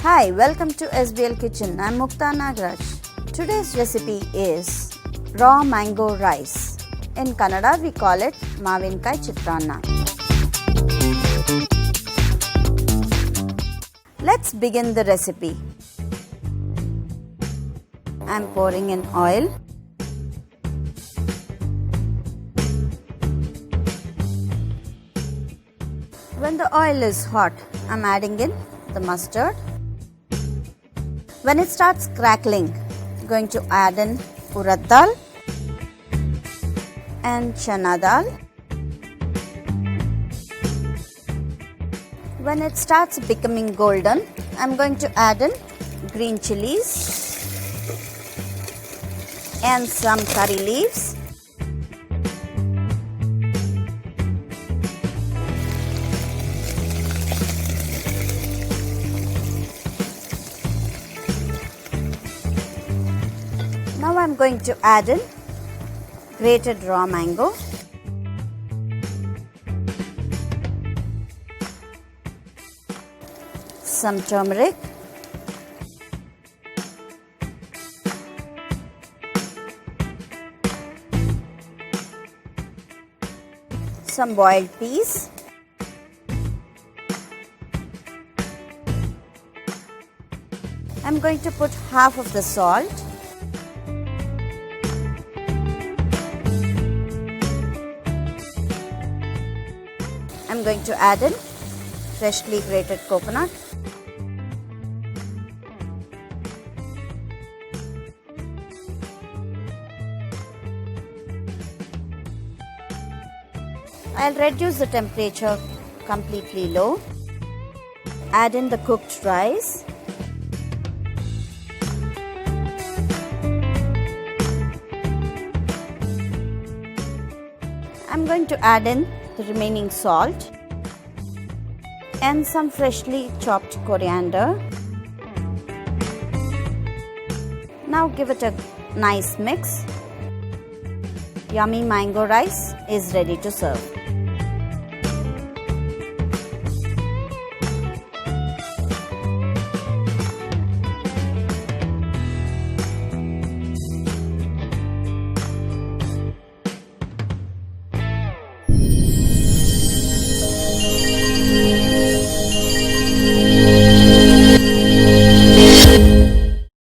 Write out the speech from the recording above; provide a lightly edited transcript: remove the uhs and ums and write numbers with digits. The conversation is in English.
Hi, welcome to SBL Kitchen. I'm Mukta Nagaraj. Today's recipe is raw mango rice. In Kannada, we call it Maavinakayi Chitranna. Let's begin the recipe. I'm pouring in oil. When the oil is hot, I'm adding in the mustard. When it starts crackling, I'm going to add in urad dal and chana dal. When it starts becoming golden, I'm going to add in green chilies and some curry leaves. Now I'm going to add in grated raw mango, some turmeric, some boiled peas, I'm going to put half of the salt, I'm going to add in freshly grated coconut, I'll reduce the temperature completely low, add in the cooked rice, I'm going to add in the remaining salt and some freshly chopped coriander. Now give it a nice mix. Yummy mango rice is ready to serve.